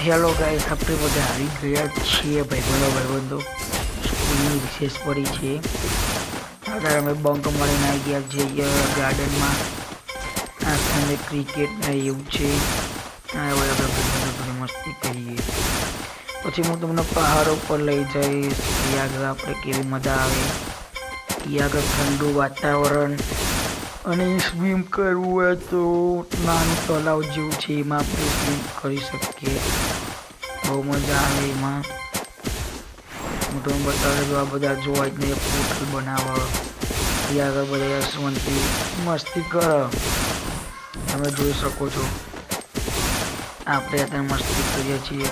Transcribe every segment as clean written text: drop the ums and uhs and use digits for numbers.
Hello guys, આપણે બધા આવી ગયા છીએ ભાઈબંધો સ્કૂલની વિશેષ પડી છે. અત્યારે અમે બંક મળીને આવી ગયા છીએ ગાર્ડનમાં. આ સામે ક્રિકેટ ને એવું છે. આપણે ભાઈબંધો મસ્તી કરીએ. પછી હું તમને પહાડો પર લઈ જઈશ. ત્યાં આગળ આપણે કેવી મજા આવે. ત્યાં આગળ ઠંડુ વાતાવરણ અને સ્વિમ કરવું હોય તો નાનું તળાવ જેવું છે, એમાં આપણે સ્વિમ કરી શકીએ. બહુ મજા આવે એમાં. હું તમને બતાવે જો આ બધા જોવા જ નહીં, પોર્ટલ બનાવો ત્યાં આગળ બધા યશવંતી મસ્તી કરો. તમે જોઈ શકો છો આપણે અત્યારે મસ્તી કરીએ છીએ.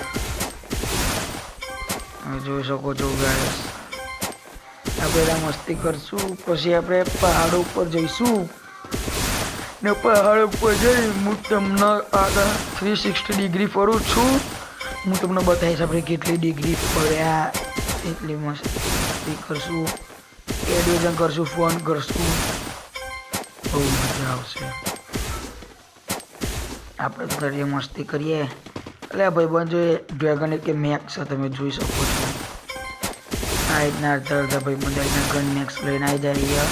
તમે જોઈ શકો છો ગાઈસ, આપણે મસ્તી કરશું. પછી આપણે પહાડો ઉપર જઈશું ને પહાડ ઉપર જઈ હું તમને આગળ 360 ડિગ્રી ફરું છું. હું તમને બતાવીશ આપણે કેટલી ડિગ્રી ફર્યા. એટલી મસ્તી કરશું, એડવેન્ચર કરશું, ફોન કરશું, બહુ મજા આવશે. આપણે તો કરીએ મસ્તી કરીએ. એટલે ભાઈબંધો ડ્રેગન કે મેક્સ તમે જોઈ શકો છો. આ રીતના અડધા ભાઈબંધ ગન મેક્સ લઈને આવી જાય.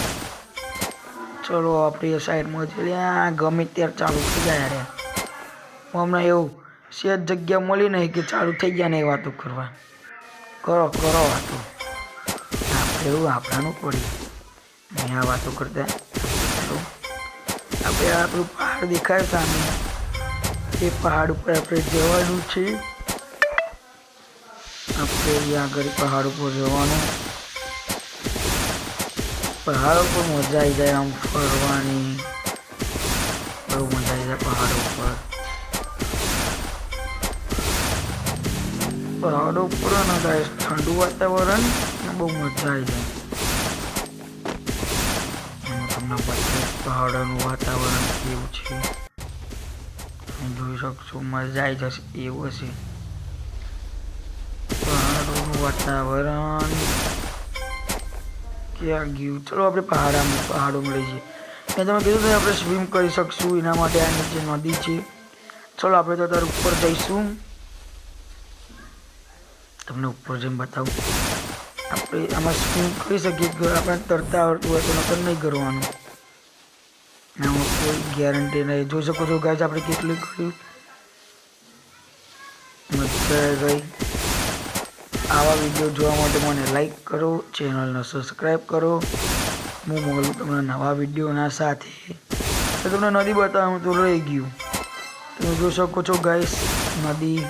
ચલો આપણી સાઈડમાં જઈએ. ગમે ત્યારે ચાલુ થઈ જાય યાર. હમણાં એવું સેજ જગ્યા મળી નહીં કે ચાલુ થઈ ગયા ને એ વાતો કરવા. કરો વાતો. આપણે એવું આપણાનું પડી નહીં આ વાતો કરતા. આપણે આપણું પહાડ દેખાય સામે, એ પહાડ ઉપર આપણે જવાનું છે. આપણે અહીંયા આગળ પહાડ ઉપર જવાનું. પહાડ ઉપર મજા આવી જાય આમ ફરવાની. બહુ મજા આવી જાય પહાડ ઉપર. પહાડો ઉપર ઠંડુ વાતાવરણ બહુ મજા આવી જાય. તમને બતાવીશ પહાડોનું વાતાવરણ કેવું છે. જોઈ શકશો, મજા આવી જશે એવું હશે પહાડોનું વાતાવરણ. ક્યાં ગયું? ચલો આપણે પહાડોમાં લઈ જઈએ. મેં તમે કીધું તો આપણે સ્વિમ કરી શકશું, એના માટે આ નીચે નદી છે. ચલો આપણે તો ત્યારે ઉપર જઈશું. તમને ઉપર જઈને બતાવું. આપણે આમાં સ્વિમ કરી શકીએ. આપણે તરતા આવડતું હોય તો નકર નહીં કરવાનું. આમાં કોઈ ગેરંટી નહીં. જોઈ શકો છો ગાઈસ આપણે કેટલું કર્યું. મજા ગઈ. આવા વિડીયો જોવા માટે મને લાઈક કરો, ચેનલને સબસ્ક્રાઈબ કરો. હું મળું તમને નવા વિડીયોના સાથે. તમને નદી બતાવું તો રહી ગયું. તમે જોઈ શકો છો ગાઈસ નદી.